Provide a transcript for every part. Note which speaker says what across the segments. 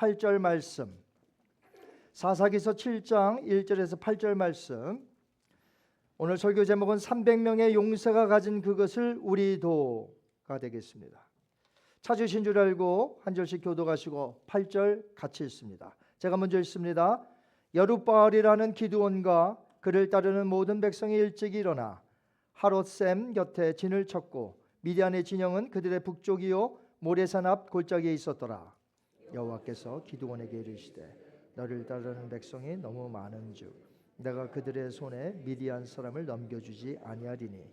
Speaker 1: 8절 말씀, 사사기서 7장 1절에서 8절 말씀. 오늘 설교 제목은 300명의 용사가 가진 그것을 우리도가 되겠습니다. 찾으신 줄 알고 한 절씩 교독하시고 8절 같이 읽습니다. 제가 먼저 읽습니다. 여룻바알이라는 기드온과 그를 따르는 모든 백성이 일찍 일어나 하롯셈 곁에 진을 쳤고 미디안의 진영은 그들의 북쪽이요 모레산 앞 골짜기에 있었더라. 여호와께서 기드온에게 이르시되 너를 따르는 백성이 너무 많은즉 내가 그들의 손에 미디안 사람을 넘겨주지 아니하리니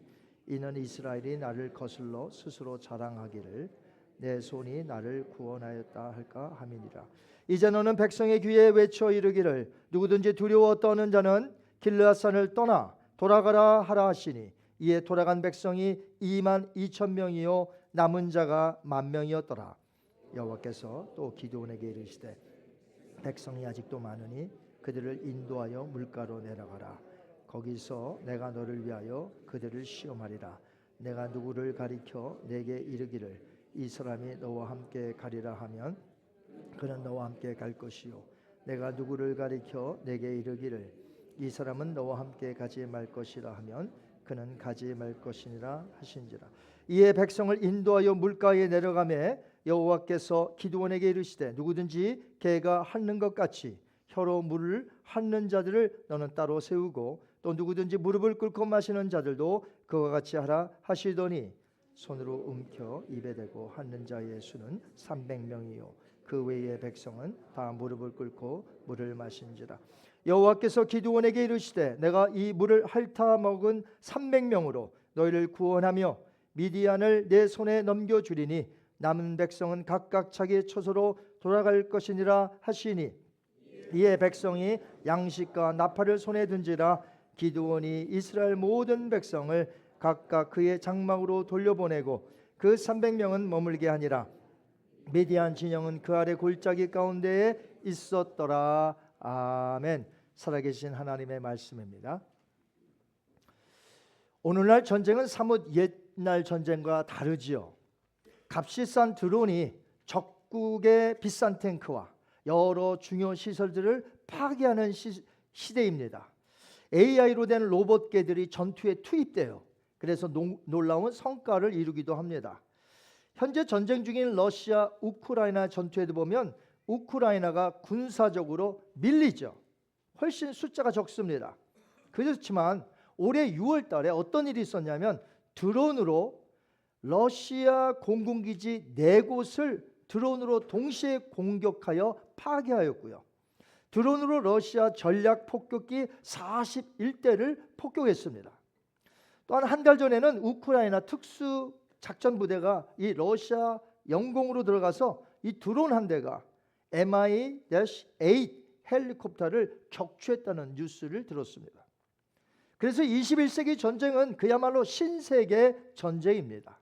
Speaker 1: 이는 이스라엘이 나를 거슬러 스스로 자랑하기를 내 손이 나를 구원하였다 할까 함이니라. 이제 너는 백성의 귀에 외쳐 이르기를 누구든지 두려워 떠는 자는 길르앗산을 떠나 돌아가라 하라 하시니 이에 돌아간 백성이 22,000명이요 남은 자가 10,000명이었더라. 여호와께서 또 기드온에게 이르시되 백성이 아직도 많으니 그들을 인도하여 물가로 내려가라. 거기서 내가 너를 위하여 그들을 시험하리라. 내가 누구를 가리켜 내게 이르기를 이 사람이 너와 함께 가리라 하면 그는 너와 함께 갈 것이요 내가 누구를 가리켜 내게 이르기를 이 사람은 너와 함께 가지 말 것이라 하면 그는 가지 말 것이니라 하신지라. 이에 백성을 인도하여 물가에 내려가매 여호와께서 기드온에게 이르시되 누구든지 개가 핥는 것 같이 혀로 물을 핥는 자들을 너는 따로 세우고 또 누구든지 무릎을 꿇고 마시는 자들도 그와 같이 하라 하시더니 손으로 움켜 입에 대고 핥는 자의 수는 300명이요 그 외의 백성은 다 무릎을 꿇고 물을 마신지라. 여호와께서 기드온에게 이르시되 내가 이 물을 핥아 먹은 300명으로 너희를 구원하며 미디안을 내 손에 넘겨주리니 남은 백성은 각각 자기 처소로 돌아갈 것이니라 하시니 이에 백성이 양식과 나팔을 손에 든지라. 기드온이 이스라엘 모든 백성을 각각 그의 장막으로 돌려보내고 그 300명은 머물게 하니라. 미디안 진영은 그 아래 골짜기 가운데에 있었더라. 아멘. 살아계신 하나님의 말씀입니다. 오늘날 전쟁은 사뭇 옛날 전쟁과 다르지요. 값이 싼 드론이 적국의 비싼 탱크와 여러 중요 시설들을 파괴하는 시대입니다. AI로 된 로봇개들이 전투에 투입돼요. 그래서 놀라운 성과를 이루기도 합니다. 현재 전쟁 중인 러시아 우크라이나 전투에도 보면 우크라이나가 군사적으로 밀리죠. 훨씬 숫자가 적습니다. 그렇지만 올해 6월 달에 어떤 일이 있었냐면 드론으로 러시아 공군기지 4곳을 드론으로 동시에 공격하여 파괴하였고요. 드론으로 러시아 전략 폭격기 41대를 폭격했습니다. 또한 한 달 전에는 우크라이나 특수 작전 부대가 이 러시아 영공으로 들어가서 이 드론 한 대가 Mi-8 헬리콥터를 격추했다는 뉴스를 들었습니다. 그래서 21세기 전쟁은 그야말로 신세계 전쟁입니다.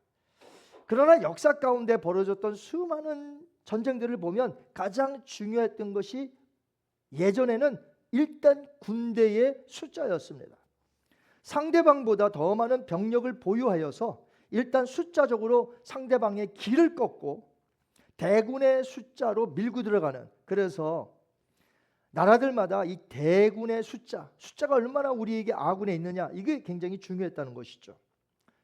Speaker 1: 그러나 역사 가운데 벌어졌던 수많은 전쟁들을 보면 가장 중요했던 것이 예전에는 일단 군대의 숫자였습니다. 상대방보다 더 많은 병력을 보유하여서 일단 숫자적으로 상대방의 길을 꺾고 대군의 숫자로 밀고 들어가는, 그래서 나라들마다 이 대군의 숫자가 얼마나 우리에게 아군에 있느냐, 이게 굉장히 중요했다는 것이죠.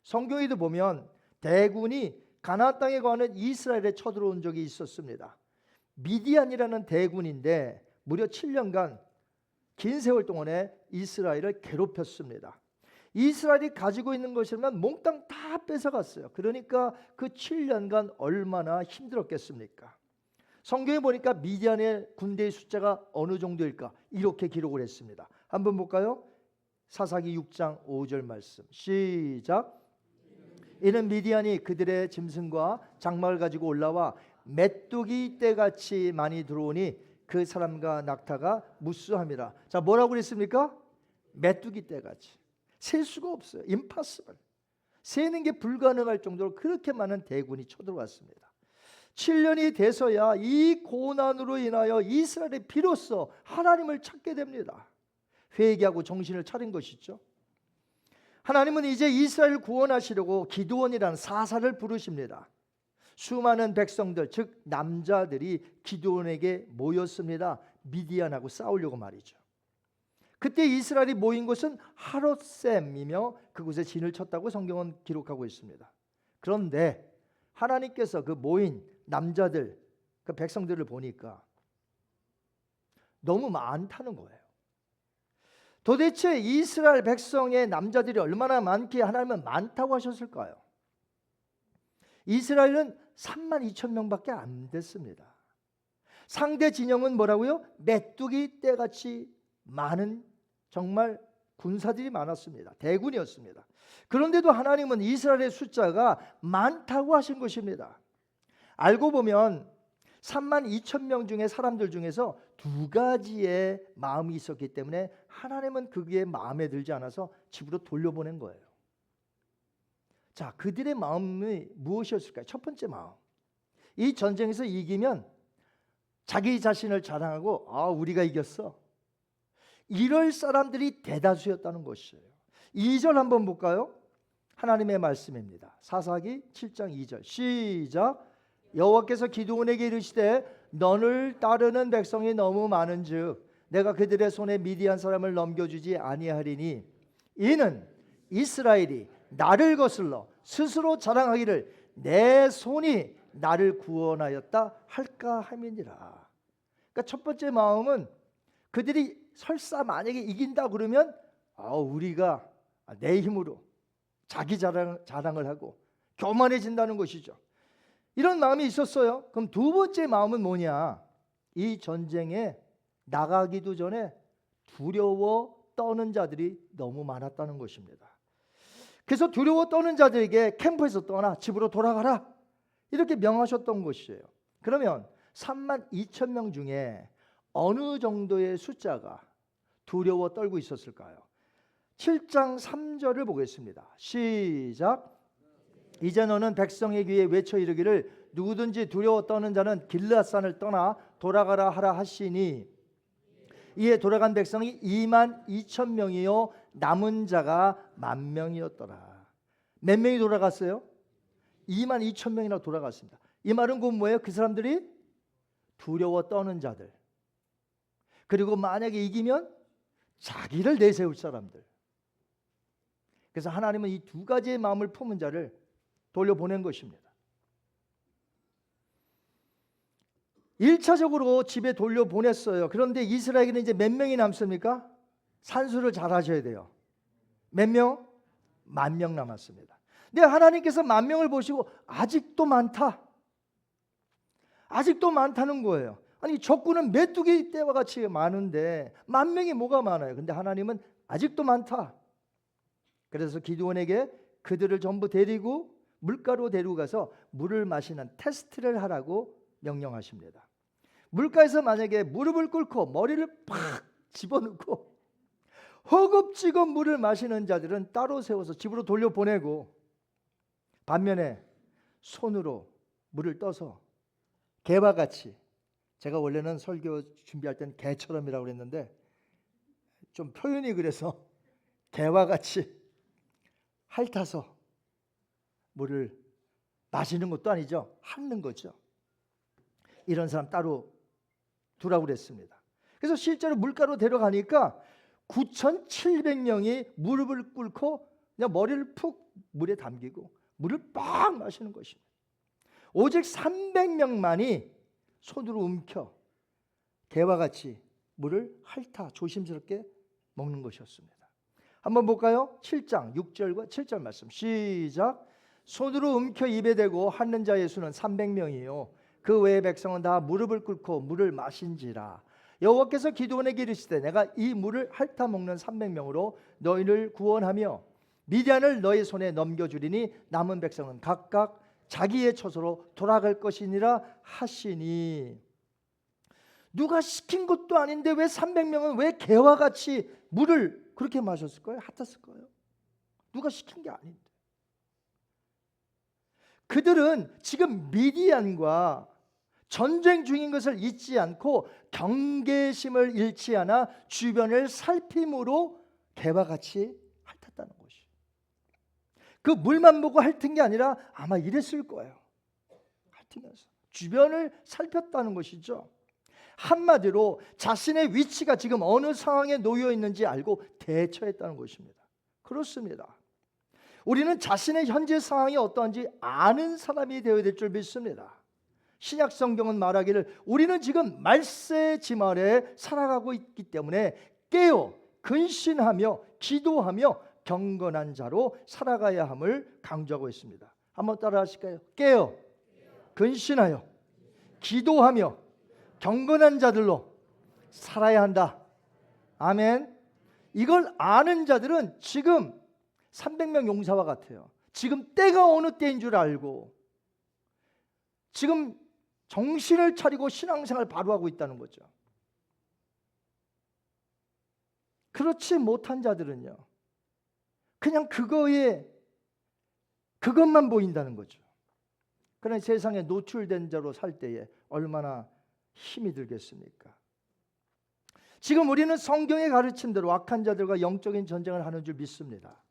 Speaker 1: 성경에도 보면 대군이 가나안 땅에 거하는 이스라엘에 쳐들어온 적이 있었습니다. 미디안이라는 대군인데 무려 7년간 긴 세월 동안에 이스라엘을 괴롭혔습니다. 이스라엘이 가지고 있는 것이라면 몽땅 다 뺏어갔어요. 그러니까 그 7년간 얼마나 힘들었겠습니까? 성경에 보니까 미디안의 군대의 숫자가 어느 정도일까? 이렇게 기록을 했습니다. 한번 볼까요? 사사기 6장 5절 말씀 시작. 이는 미디안이 그들의 짐승과 장막을 가지고 올라와 메뚜기 떼같이 많이 들어오니 그 사람과 낙타가 무수함이라. 자, 뭐라고 그랬습니까? 메뚜기 떼같이. 셀 수가 없어요. 임파서블. 세는 게 불가능할 정도로 그렇게 많은 대군이 쳐들어왔습니다. 7년이 돼서야 이 고난으로 인하여 이스라엘이 비로소 하나님을 찾게 됩니다. 회개하고 정신을 차린 것이죠. 하나님은 이제 이스라엘을 구원하시려고 기드온이라는 사사를 부르십니다. 수많은 백성들, 즉 남자들이 기드온에게 모였습니다. 미디안하고 싸우려고 말이죠. 그때 이스라엘이 모인 곳은 하롯셈이며 그곳에 진을 쳤다고 성경은 기록하고 있습니다. 그런데 하나님께서 그 모인 남자들, 그 백성들을 보니까 너무 많다는 거예요. 도대체 이스라엘 백성의 남자들이 얼마나 많기에 하나님은 많다고 하셨을까요? 이스라엘은 32,000명밖에 안 됐습니다. 상대 진영은 뭐라고요? 메뚜기 떼같이 많은 정말 군사들이 많았습니다. 대군이었습니다. 그런데도 하나님은 이스라엘의 숫자가 많다고 하신 것입니다. 알고 보면 32,000명 중에 사람들 중에서 두 가지의 마음이 있었기 때문에 하나님은 그게 마음에 들지 않아서 집으로 돌려보낸 거예요. 자, 그들의 마음이 무엇이었을까요? 첫 번째 마음, 이 전쟁에서 이기면 자기 자신을 자랑하고 우리가 이겼어, 이럴 사람들이 대다수였다는 것이에요. 2절 한번 볼까요? 하나님의 말씀입니다. 사사기 7장 2절 시작. 여호와께서 기드온에게 이르시되 너를 따르는 백성이 너무 많은즉 내가 그들의 손에 미디안 사람을 넘겨주지 아니하리니 이는 이스라엘이 나를 거슬러 스스로 자랑하기를 내 손이 나를 구원하였다 할까 함이니라. 그러니까 첫 번째 마음은 그들이 설사 만약에 이긴다 그러면 우리가 내 힘으로 자기 자랑을 하고 교만해진다는 것이죠. 이런 마음이 있었어요. 그럼 두 번째 마음은 뭐냐? 이 전쟁에 나가기도 전에 두려워 떠는 자들이 너무 많았다는 것입니다. 그래서 두려워 떠는 자들에게 캠프에서 떠나 집으로 돌아가라 이렇게 명하셨던 것이에요. 그러면 32,000명 중에 어느 정도의 숫자가 두려워 떨고 있었을까요? 7장 3절을 보겠습니다. 시작. 이제 너는 백성의 귀에 외쳐 이르기를 누구든지 두려워 떠는 자는 길르앗산을 떠나 돌아가라 하라 하시니 이에 돌아간 백성이 22,000명이요 남은 자가 10,000명이었더라. 몇 명이 돌아갔어요? 22,000명이나 돌아갔습니다. 이 말은 곧 뭐예요? 그 사람들이 두려워 떠는 자들, 그리고 만약에 이기면 자기를 내세울 사람들. 그래서 하나님은 이 두 가지의 마음을 품은 자를 돌려보낸 것입니다. 1차적으로 집에 돌려보냈어요. 그런데 이스라엘에는 이제 몇 명이 남습니까? 산수를 잘 하셔야 돼요. 몇 명? 10,000명 남았습니다. 근데 하나님께서 10,000명을 보시고 아직도 많다, 아직도 많다는 거예요. 아니 적군은 메뚜기 떼와 같이 많은데 10,000명이 뭐가 많아요? 근데 하나님은 아직도 많다. 그래서 기드온에게 그들을 전부 데리고 물가로 데리고 가서 물을 마시는 테스트를 하라고 명령하십니다. 물가에서 만약에 무릎을 꿇고 머리를 팍 집어넣고 허겁지겁 물을 마시는 자들은 따로 세워서 집으로 돌려보내고, 반면에 손으로 물을 떠서 개와 같이, 제가 원래는 설교 준비할 때는 개처럼이라고 그랬는데 좀 표현이 그래서 개와 같이 핥아서 물을 마시는 것도 아니죠, 핥는 거죠. 이런 사람 따로 두라고 그랬습니다. 그래서 실제로 물가로 데려가니까 9,700명이 무릎을 꿇고 그냥 머리를 푹 물에 담기고 물을 빡 마시는 것입니다. 오직 300명만이 손으로 움켜 개와 같이 물을 핥아 조심스럽게 먹는 것이었습니다. 한번 볼까요? 7장 6절과 7절 말씀 시작. 손으로 움켜 입에 대고 핥는 자의 수는 300명이요 그 외의 백성은 다 무릎을 꿇고 물을 마신지라. 여호와께서 기드온에게 이르시되 내가 이 물을 핥아 먹는 300명으로 너희를 구원하며 미디안을 너희 손에 넘겨주리니 남은 백성은 각각 자기의 처소로 돌아갈 것이니라 하시니. 누가 시킨 것도 아닌데 왜 300명은 왜 개와 같이 물을 그렇게 마셨을 거예요? 핥았을 거예요? 누가 시킨 게 아닌데. 그들은 지금 미디안과 전쟁 중인 것을 잊지 않고 경계심을 잃지 않아 주변을 살핌으로 개와 같이 핥았다는 것이. 그 물만 보고 핥은 게 아니라 아마 이랬을 거예요. 살피면서 주변을 살폈다는 것이죠. 한마디로 자신의 위치가 지금 어느 상황에 놓여 있는지 알고 대처했다는 것입니다. 그렇습니다. 우리는 자신의 현재 상황이 어떠한지 아는 사람이 되어야 될 줄 믿습니다. 신약 성경은 말하기를 우리는 지금 말세짐 아래 살아가고 있기 때문에 깨어 근신하며 기도하며 경건한 자로 살아가야 함을 강조하고 있습니다. 한번 따라 하실까요? 깨어 근신하여 기도하며 경건한 자들로 살아야 한다. 아멘. 이걸 아는 자들은 지금 300명 용사와 같아요. 지금 때가 어느 때인 줄 알고 지금 정신을 차리고 신앙생활 바로 하고 있다는 거죠. 그렇지 못한 자들은요, 그냥 그것만 보인다는 거죠. 그러나 세상에 노출된 자로 살 때에 얼마나 힘이 들겠습니까? 지금 우리는 성경의 가르침대로 악한 자들과 영적인 전쟁을 하는 줄 믿습니다.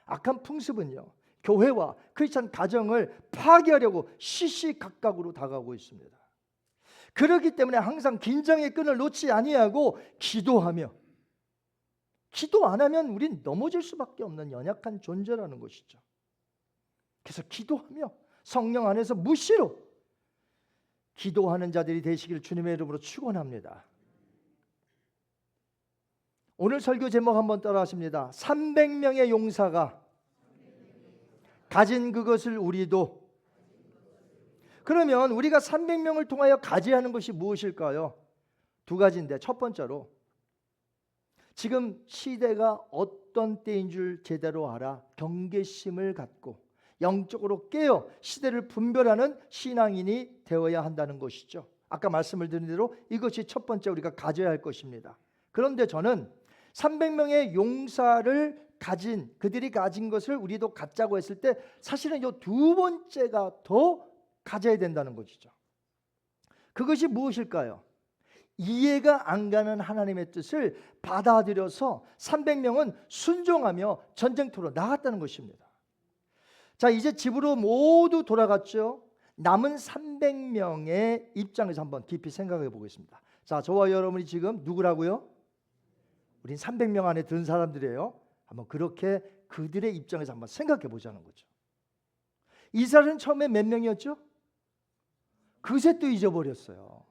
Speaker 1: 악한 풍습은요, 교회와 크리스찬 가정을 파괴하려고 시시각각으로 다가오고 있습니다. 그렇기 때문에 항상 긴장의 끈을 놓지 아니하고 기도하며, 기도 안 하면 우린 넘어질 수밖에 없는 연약한 존재라는 것이죠. 그래서 기도하며 성령 안에서 무시로 기도하는 자들이 되시기를 주님의 이름으로 축원합니다. 오늘 설교 제목 한번 따라 하십니다. 300명의 용사가 가진 그것을 우리도. 그러면 우리가 300명을 통하여 가져야 하는 것이 무엇일까요? 두 가지인데, 첫 번째로 지금 시대가 어떤 때인 줄 제대로 알아 경계심을 갖고 영적으로 깨어 시대를 분별하는 신앙인이 되어야 한다는 것이죠. 아까 말씀을 드린 대로 이것이 첫 번째 우리가 가져야 할 것입니다. 그런데 저는 300명의 용사를 가진, 그들이 가진 것을 우리도 갖자고 했을 때 사실은 이 두 번째가 더 가져야 된다는 것이죠. 그것이 무엇일까요? 이해가 안 가는 하나님의 뜻을 받아들여서 300명은 순종하며 전쟁터로 나갔다는 것입니다. 자, 이제 집으로 모두 돌아갔죠. 남은 300명의 입장에서 한번 깊이 생각해 보겠습니다. 자, 저와 여러분이 지금 누구라고요? 우린 300명 안에 든 사람들이에요. 한번 그렇게 그들의 입장에서 한번 생각해 보자는 거죠. 이스라엘은 처음에 몇 명이었죠? 그새 또 잊어버렸어요.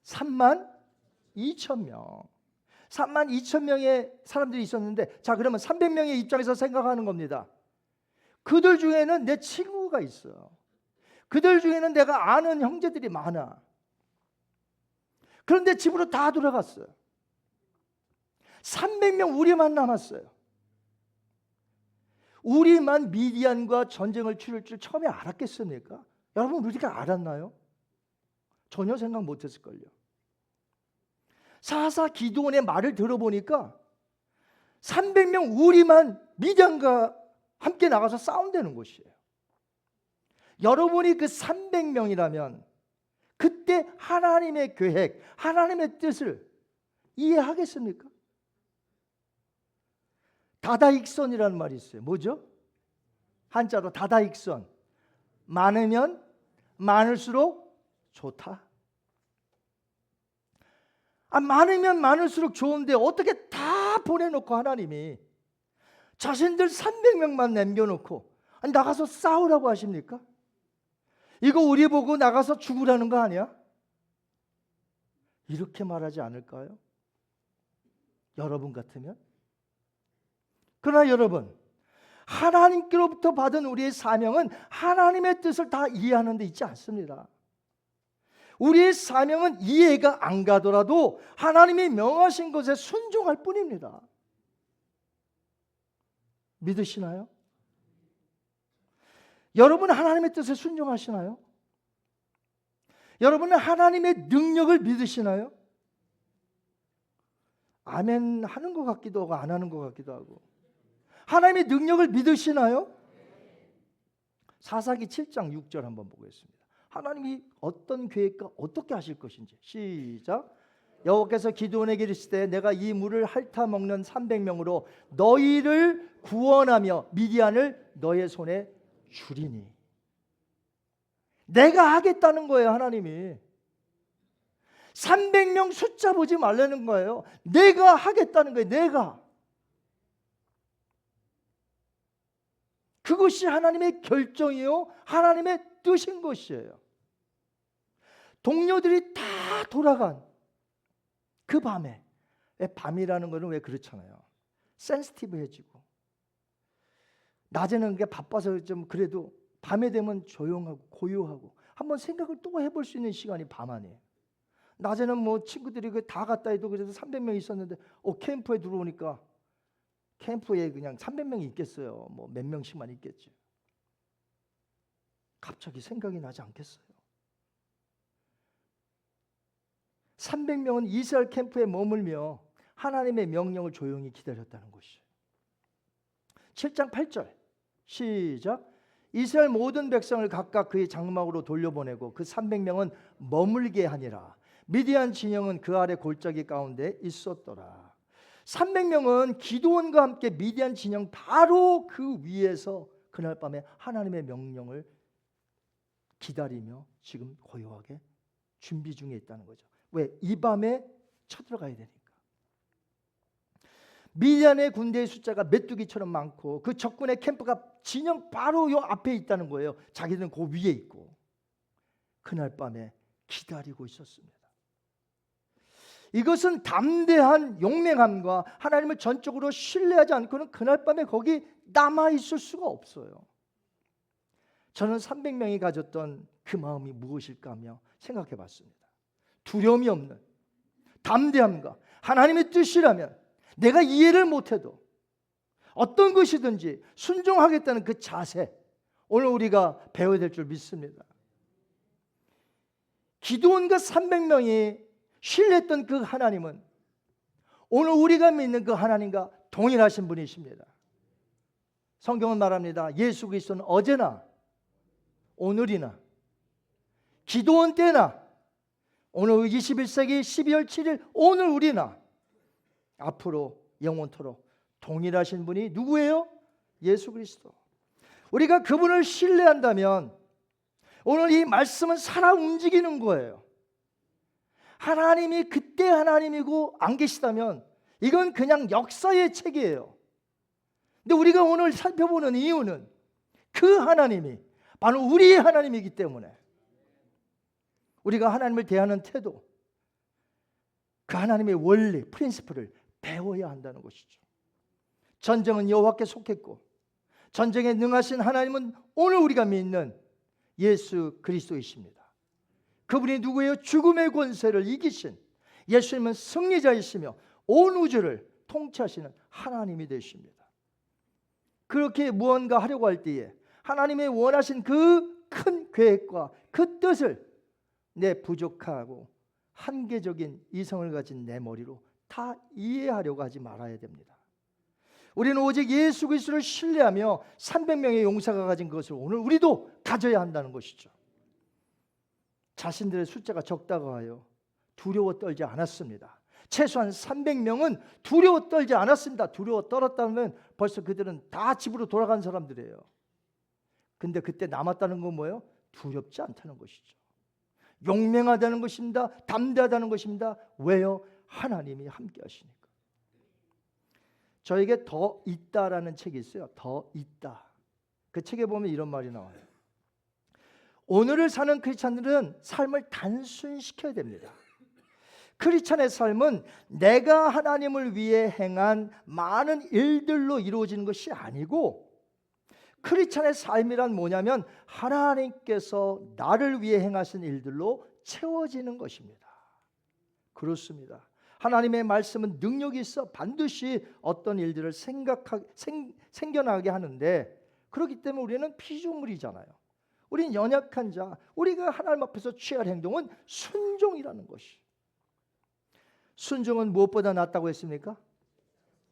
Speaker 1: 32,000명. 32,000명의 사람들이 있었는데, 자, 그러면 300명의 입장에서 생각하는 겁니다. 그들 중에는 내 친구가 있어요. 그들 중에는 내가 아는 형제들이 많아. 그런데 집으로 다 돌아갔어요. 300명 우리만 남았어요. 우리만 미디안과 전쟁을 치를 줄 처음에 알았겠습니까? 여러분, 우리가 알았나요? 전혀 생각 못했을걸요. 사사 기드온의 말을 들어보니까 300명 우리만 미디안과 함께 나가서 싸운다는 것이에요. 여러분이 그 300명이라면 그때 하나님의 계획, 하나님의 뜻을 이해하겠습니까? 다다익선이라는 말이 있어요. 뭐죠? 한자로 다다익선. 많으면 많을수록 좋다. 많으면 많을수록 좋은데 어떻게 다 보내놓고 하나님이 자신들 300명만 남겨놓고 나가서 싸우라고 하십니까? 이거 우리 보고 나가서 죽으라는 거 아니야? 이렇게 말하지 않을까요? 여러분 같으면? 그러나 여러분, 하나님께로부터 받은 우리의 사명은 하나님의 뜻을 다 이해하는 데 있지 않습니다. 우리의 사명은 이해가 안 가더라도 하나님이 명하신 것에 순종할 뿐입니다. 믿으시나요? 여러분은 하나님의 뜻에 순종하시나요? 여러분은 하나님의 능력을 믿으시나요? 아멘 하는 것 같기도 하고 안 하는 것 같기도 하고. 하나님의 능력을 믿으시나요? 사사기 7장 6절 한번 보겠습니다. 하나님이 어떤 계획과 어떻게 하실 것인지. 시작. 여호와께서 기드온에게 이르시되 내가 이 물을 핥아 먹는 300명으로 너희를 구원하며 미디안을 너의 손에 주리니. 내가 하겠다는 거예요. 하나님이 300명 숫자 보지 말라는 거예요. 내가 하겠다는 거예요. 내가. 그것이 하나님의 결정이요 하나님의 뜻인 것이에요. 동료들이 다 돌아간 그 밤에, 밤이라는 것은 왜 그렇잖아요. 센시티브해지고, 낮에는 그게 바빠서 좀 그래도 밤에 되면 조용하고 고요하고 한번 생각을 또 해볼 수 있는 시간이 밤 아니에요. 낮에는 뭐 친구들이 다 갔다 해도 그래도 300명 있었는데 캠프에 들어오니까 캠프에 그냥 300명이 있겠어요. 뭐 몇 명씩만 있겠지. 갑자기 생각이 나지 않겠어요? 300명은 이스라엘 캠프에 머물며 하나님의 명령을 조용히 기다렸다는 것이에요. 7장 8절 시작. 이스라엘 모든 백성을 각각 그의 장막으로 돌려보내고 그 300명은 머물게 하니라. 미디안 진영은 그 아래 골짜기 가운데 있었더라. 300명은 기드온과 함께 미디안 진영 바로 그 위에서 그날 밤에 하나님의 명령을 기다리며 지금 고요하게 준비 중에 있다는 거죠. 왜? 이 밤에 쳐들어가야 되니까. 미디안의 군대의 숫자가 메뚜기처럼 많고 그 적군의 캠프가 진영 바로 요 앞에 있다는 거예요. 자기들은 그 위에 있고 그날 밤에 기다리고 있었습니다. 이것은 담대한 용맹함과 하나님을 전적으로 신뢰하지 않고는 그날 밤에 거기 남아있을 수가 없어요. 저는 300명이 가졌던 그 마음이 무엇일까 하며 생각해 봤습니다. 두려움이 없는 담대함과 하나님의 뜻이라면 내가 이해를 못해도 어떤 것이든지 순종하겠다는 그 자세, 오늘 우리가 배워야 될 줄 믿습니다. 기드온과 300명이 신뢰했던 그 하나님은 오늘 우리가 믿는 그 하나님과 동일하신 분이십니다. 성경은 말합니다. 예수 그리스도는 어제나 오늘이나 기드온 때나 오늘 21세기 12월 7일 오늘 우리나 앞으로 영원토록 동일하신 분이 누구예요? 예수 그리스도. 우리가 그분을 신뢰한다면 오늘 이 말씀은 살아 움직이는 거예요. 하나님이 그때 하나님이고 안 계시다면 이건 그냥 역사의 책이에요. 근데 우리가 오늘 살펴보는 이유는 그 하나님이 바로 우리의 하나님이기 때문에 우리가 하나님을 대하는 태도, 그 하나님의 원리, 프린시플을 배워야 한다는 것이죠. 전쟁은 여호와께 속했고 전쟁에 능하신 하나님은 오늘 우리가 믿는 예수 그리스도이십니다. 그분이 누구예요? 죽음의 권세를 이기신 예수님은 승리자이시며 온 우주를 통치하시는 하나님이 되십니다. 그렇게 무언가 하려고 할 때에 하나님의 원하신 그 큰 계획과 그 뜻을 내 부족하고 한계적인 이성을 가진 내 머리로 다 이해하려고 하지 말아야 됩니다. 우리는 오직 예수 그리스도를 신뢰하며 300명의 용사가 가진 것을 오늘 우리도 가져야 한다는 것이죠. 자신들의 숫자가 적다고 하여 두려워 떨지 않았습니다. 최소한 300명은 두려워 떨지 않았습니다. 두려워 떨었다면 벌써 그들은 다 집으로 돌아간 사람들이에요. 근데 그때 남았다는 건 뭐예요? 두렵지 않다는 것이죠. 용맹하다는 것입니다. 담대하다는 것입니다. 왜요? 하나님이 함께 하시니까. 저에게 더 있다라는 책이 있어요. 더 있다. 그 책에 보면 이런 말이 나와요. 오늘을 사는 크리스찬들은 삶을 단순시켜야 됩니다. 크리스찬의 삶은 내가 하나님을 위해 행한 많은 일들로 이루어지는 것이 아니고 크리스찬의 삶이란 뭐냐면 하나님께서 나를 위해 행하신 일들로 채워지는 것입니다. 그렇습니다. 하나님의 말씀은 능력이 있어 반드시 어떤 일들을 생겨나게 하는데 그렇기 때문에 우리는 피조물이잖아요. 우리는 연약한 자, 우리가 하나님 앞에서 취할 행동은 순종이라는 것이. 순종은 무엇보다 낫다고 했습니까?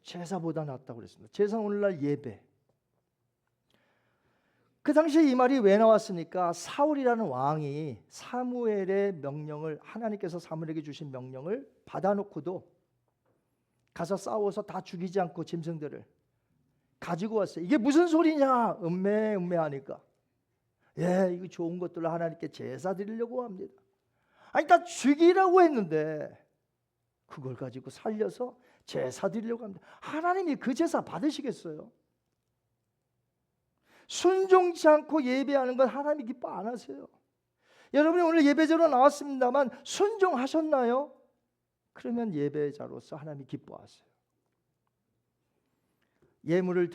Speaker 1: 제사보다 낫다고 그랬습니다. 제사 오늘날 예배. 그 당시에 이 말이 왜 나왔습니까? 사울이라는 왕이 사무엘의 명령을 하나님께서 사무엘에게 주신 명령을 받아놓고도 가서 싸워서 다 죽이지 않고 짐승들을 가지고 왔어요. 이게 무슨 소리냐? 음매하니까 이거 좋은 것들로 하나님께 제사 드리려고 합니다. 아니 다 죽이라고 했는데 그걸 가지고 살려서 제사 드리려고 합니다. 하나님이 그 제사 받으시겠어요? 순종치 않고 예배하는 건 하나님이 기뻐 안 하세요. 여러분이 오늘 예배자로 나왔습니다만 순종하셨나요? 그러면 예배자로서 하나님이 기뻐하세요. 예물을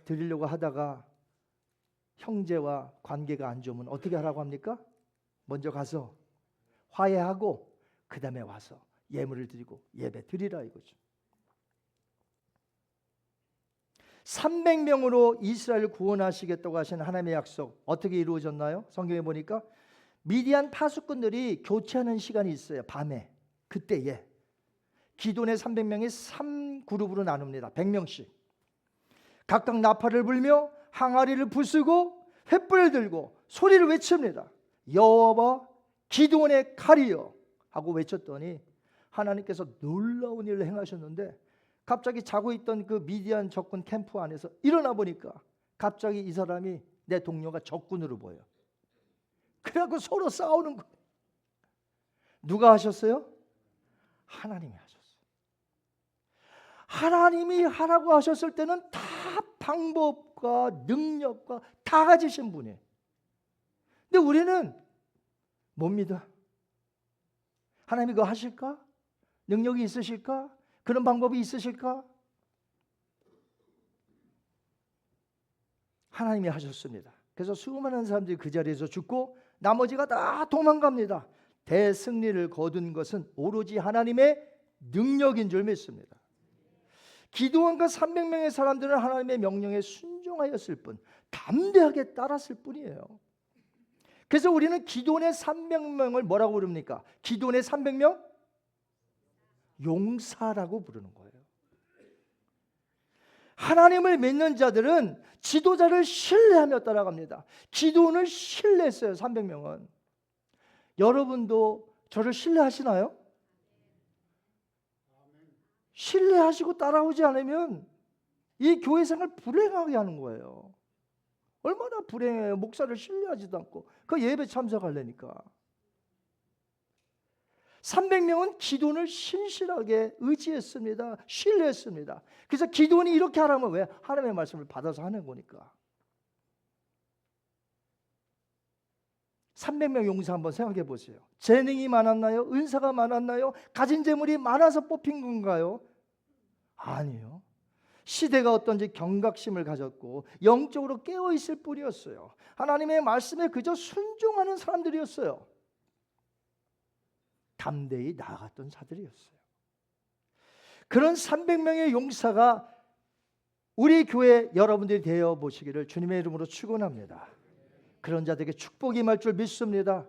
Speaker 1: 드리려고 하다가 형제와 관계가 안 좋으면 어떻게 하라고 합니까? 먼저 가서 화해하고 그 다음에 와서 예물을 드리고 예배 드리라 이거죠. 300명으로 이스라엘을 구원하시겠다고 하신 하나님의 약속 어떻게 이루어졌나요? 성경에 보니까 미디안 파수꾼들이 교체하는 시간이 있어요. 밤에 그때에 기돈의 300명이 3그룹으로 나눕니다. 100명씩 각각 나팔을 불며 항아리를 부수고 횃불을 들고 소리를 외칩니다. 여호와 기드온의 칼이여 하고 외쳤더니 하나님께서 놀라운 일을 행하셨는데 갑자기 자고 있던 그 미디안 적군 캠프 안에서 일어나 보니까 갑자기 이 사람이 내 동료가 적군으로 보여. 그래갖고 서로 싸우는 거예요. 누가 하셨어요? 하나님이 하셨어요. 하나님이 하라고 하셨을 때는 다 방법과 능력과 다 가지신 분이에요. 근데 우리는 못 믿어. 하나님이 그거 하실까? 능력이 있으실까? 그런 방법이 있으실까? 하나님이 하셨습니다. 그래서 수많은 사람들이 그 자리에서 죽고 나머지가 다 도망갑니다. 대승리를 거둔 것은 오로지 하나님의 능력인 줄 믿습니다. 기드온과 300명의 사람들은 하나님의 명령에 순종하였을 뿐 담대하게 따랐을 뿐이에요. 그래서 우리는 기드온의 300명을 뭐라고 부릅니까? 기드온의 300명? 용사라고 부르는 거예요. 하나님을 믿는 자들은 지도자를 신뢰하며 따라갑니다. 기드온을 신뢰했어요. 300명은. 여러분도 저를 신뢰하시나요? 신뢰하시고 따라오지 않으면 이 교회 생활 불행하게 하는 거예요. 얼마나 불행해요. 목사를 신뢰하지도 않고 그 예배 참석하려니까. 300명은 기드온을 신실하게 의지했습니다. 신뢰했습니다. 그래서 기드온이 이렇게 하라면 왜? 하나님의 말씀을 받아서 하는 거니까. 300명 용사 한번 생각해 보세요. 재능이 많았나요? 은사가 많았나요? 가진 재물이 많아서 뽑힌 건가요? 아니요. 시대가 어떤지 경각심을 가졌고 영적으로 깨어있을 뿐이었어요. 하나님의 말씀에 그저 순종하는 사람들이었어요. 담대히 나아갔던 자들이었어요. 그런 300명의 용사가 우리 교회 여러분들이 되어 보시기를 주님의 이름으로 축원합니다. 그런 자들에게 축복이 임할 줄 믿습니다.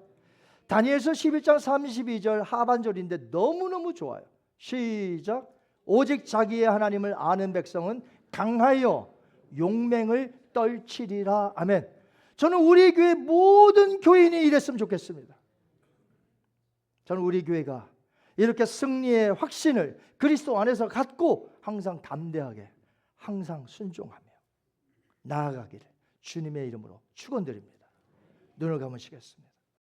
Speaker 1: 다니엘서 11장 32절 하반절인데 너무너무 좋아요. 시작. 오직 자기의 하나님을 아는 백성은 강하여 용맹을 떨치리라. 아멘. 저는 우리 교회 모든 교인이 이랬으면 좋겠습니다. 저는 우리 교회가 이렇게 승리의 확신을 그리스도 안에서 갖고 항상 담대하게 항상 순종하며 나아가기를 주님의 이름으로 축원드립니다. 눈을 감으시겠습니다.